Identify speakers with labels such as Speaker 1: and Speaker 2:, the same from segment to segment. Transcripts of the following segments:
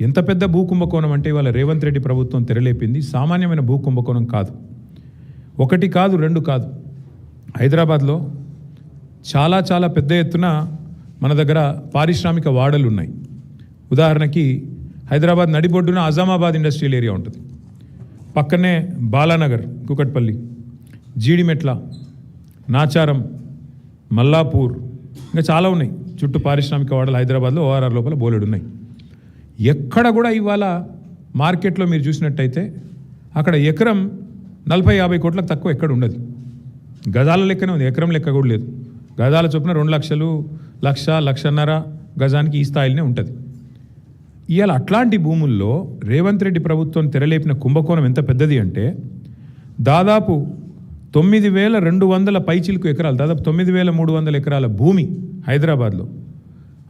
Speaker 1: ఎంత పెద్ద భూ కుంభకోణం అంటే ఇవాళ రేవంత్ రెడ్డి ప్రభుత్వం తెరలేపింది సామాన్యమైన భూ కుంభకోణం కాదు. ఒకటి కాదు, రెండు కాదు. హైదరాబాద్లో చాలా చాలా పెద్ద ఎత్తున మన దగ్గర పారిశ్రామిక వాడలు ఉన్నాయి. ఉదాహరణకి హైదరాబాద్ నడిబొడ్డున అజామాబాద్ ఇండస్ట్రియల్ ఏరియా ఉంటుంది. పక్కనే బాలానగర్, కుకట్పల్లి, జీడిమెట్ల, నాచారం, మల్లాపూర్, ఇంకా చాలా ఉన్నాయి. చుట్టూ పారిశ్రామిక వాడలు హైదరాబాద్లో ఓఆర్ఆర్ లోపల బోలెడు ఉన్నాయి. ఎక్కడ కూడా ఇవాళ మార్కెట్లో మీరు చూసినట్టయితే అక్కడ ఎకరం 40-50 కోట్లకు తక్కువ ఎక్కడ ఉండదు. గజాల లెక్కనే ఉంది, ఎకరం లెక్క కూడా లేదు. గజాల చొప్పున 2 లక్షలు, 1,00,000-1,50,000 గజానికి ఈ స్థాయిలోనే ఉంటుంది. ఇవాళ అట్లాంటి భూముల్లో రేవంత్ రెడ్డి ప్రభుత్వం తెరలేపిన కుంభకోణం ఎంత పెద్దది అంటే దాదాపు 9,200 పైచిలుకు ఎకరాలు, దాదాపు 9,300 ఎకరాల భూమి హైదరాబాద్లో.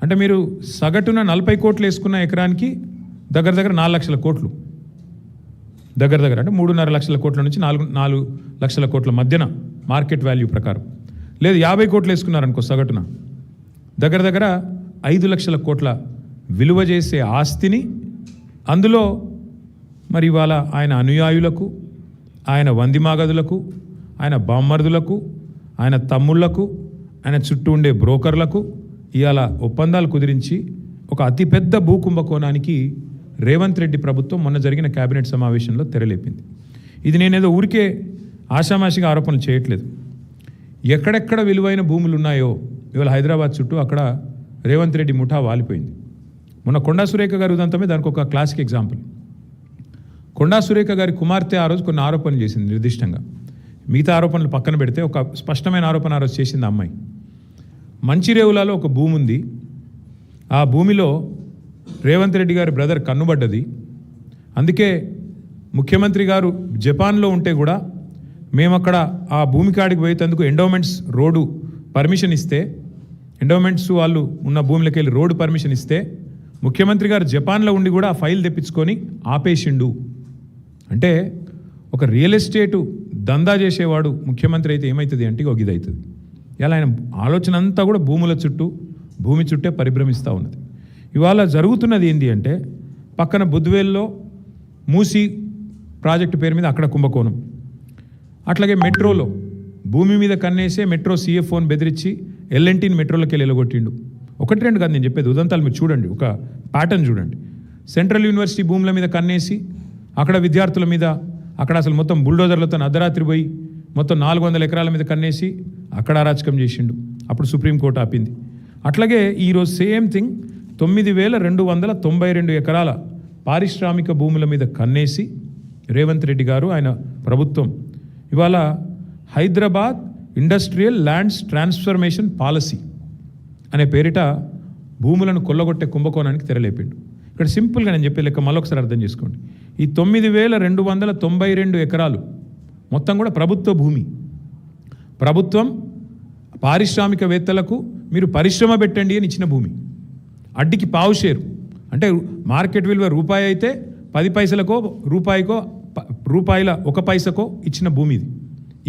Speaker 1: అంటే మీరు సగటున 40 కోట్లు వేసుకున్న ఎకరానికి దగ్గర 4 లక్షల కోట్లు, దగ్గర అంటే 3.5 లక్షల కోట్ల నుంచి 4 లక్షల కోట్ల మధ్యన మార్కెట్ వాల్యూ ప్రకారం. లేదు 50 కోట్లు వేసుకున్నారనుకో సగటున దగ్గర 5 లక్షల కోట్ల విలువ చేసే ఆస్తిని, అందులో మరి ఇవాళ ఆయన అనుయాయులకు, ఆయన వందిమాగదులకు, ఆయన బామ్మర్దులకు, ఆయన తమ్ముళ్లకు, ఆయన చుట్టూ ఉండే బ్రోకర్లకు ఇవాళ ఒప్పందాలు కుదిరించి ఒక అతిపెద్ద భూ కుంభకోణానికి రేవంత్ రెడ్డి ప్రభుత్వం మొన్న జరిగిన కేబినెట్ సమావేశంలో తెరలేపింది. ఇది నేనేదో ఊరికే ఆషామాషిగా ఆరోపణలు చేయట్లేదు. ఎక్కడెక్కడ విలువైన భూములు ఉన్నాయో ఇవాళ హైదరాబాద్ చుట్టూ అక్కడ రేవంత్ రెడ్డి ముఠా వాలిపోయింది. మొన్న కొండా సురేఖ గారి ఉదంతమే దానికి ఒక క్లాసిక్ ఎగ్జాంపుల్. కొండా సురేఖ గారి కుమార్తె ఆ రోజు కొన్ని ఆరోపణలు చేసింది నిర్దిష్టంగా. మిగతా ఆరోపణలు పక్కన పెడితే ఒక స్పష్టమైన ఆరోపణ ఆ రోజు చేసింది అమ్మాయి. మంచిరేవులలో ఒక భూమి ఉంది, ఆ భూమిలో రేవంత్ రెడ్డి గారి బ్రదర్ కన్నుబడ్డది. అందుకే ముఖ్యమంత్రి గారు జపాన్లో ఉంటే కూడా మేము అక్కడ ఆ భూమి కాడికి పోయేందుకు ఎండోమెంట్స్ రోడ్డు పర్మిషన్ ఇస్తే, ఎండోమెంట్స్ వాళ్ళు ఉన్న భూమిలోకి వెళ్ళి రోడ్డు పర్మిషన్ ఇస్తే ముఖ్యమంత్రి గారు జపాన్లో ఉండి కూడా ఆ ఫైల్ తెప్పించుకొని ఆపేసిండు. అంటే ఒక రియల్ ఎస్టేటు దందా చేసేవాడు ముఖ్యమంత్రి అయితే ఏమవుతుంది అంటే ఒక ఇది అవుతుంది. ఇలా ఆయన ఆలోచన అంతా కూడా భూముల చుట్టూ, భూమి చుట్టే పరిభ్రమిస్తూ ఉన్నది. ఇవాళ జరుగుతున్నది ఏంటి అంటే పక్కన బుద్వేల్లో మూసీ ప్రాజెక్టు పేరు మీద అక్కడ కుంభకోణం. అట్లాగే మెట్రోలో భూమి మీద కన్నేసే మెట్రో CFOని బెదిరించి L&Tని మెట్రోలోకి వెళ్ళి ఎలగొట్టిండు. 1-2 కాదు నేను చెప్పేది, ఉదంతాలు మీరు చూడండి, ఒక ప్యాటర్న్ చూడండి. సెంట్రల్ యూనివర్సిటీ భూముల మీద కన్నేసి అక్కడ విద్యార్థుల మీద అక్కడ అసలు మొత్తం బుల్డోజర్లతో అర్ధరాత్రి పోయి మొత్తం 400 ఎకరాల మీద కన్నేసి అక్కడ అరాచకం చేసిండు. అప్పుడు సుప్రీంకోర్టు ఆపింది. అట్లాగే ఈరోజు సేమ్ థింగ్ 9,292 ఎకరాల పారిశ్రామిక భూముల మీద కన్నేసి రేవంత్ రెడ్డి గారు, ఆయన ప్రభుత్వం ఇవాళ Hyderabad industrial lands transformation policy అనే పేరిట భూములను కొల్లగొట్టే కుంభకోణానికి తెరలేపిండు. ఇక్కడ సింపుల్గా నేను చెప్పే లెక్క మళ్ళొకసారి అర్థం చేసుకోండి. ఈ 9,292 ఎకరాలు మొత్తం కూడా ప్రభుత్వ భూమి. ప్రభుత్వం పారిశ్రామికవేత్తలకు మీరు పరిశ్రమ పెట్టండి అని ఇచ్చిన భూమి. అడ్డికి పావు షేరు, అంటే మార్కెట్ విలువ రూపాయి అయితే 10 పైసలకో రూపాయల 1 పైసకో ఇచ్చిన భూమి ఇది.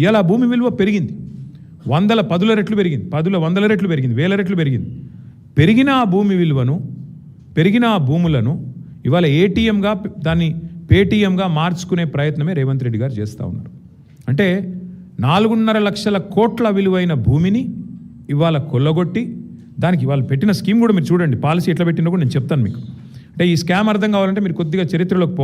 Speaker 1: ఇలా భూమి విలువ పెరిగింది, 10 రెట్లు పెరిగింది, 100 రెట్లు పెరిగింది, 1000 రెట్లు పెరిగింది. పెరిగిన ఆ భూమి విలువను, పెరిగిన ఆ భూములను ఇవాళ ATMగా దాన్ని పేటీఎంగా మార్చుకునే ప్రయత్నమే రేవంత్ రెడ్డి గారు చేస్తూ ఉన్నారు. అంటే 4.5 లక్షల కోట్ల విలువైన భూమిని ఇవాళ కొల్లగొట్టి దానికి ఇవాళ పెట్టిన స్కీమ్ కూడా మీరు చూడండి, పాలసీ ఎట్లా పెట్టినా కూడా నేను చెప్తాను మీకు. అంటే ఈ స్కామ్ అర్థం కావాలంటే మీరు కొద్దిగా చరిత్రలోకి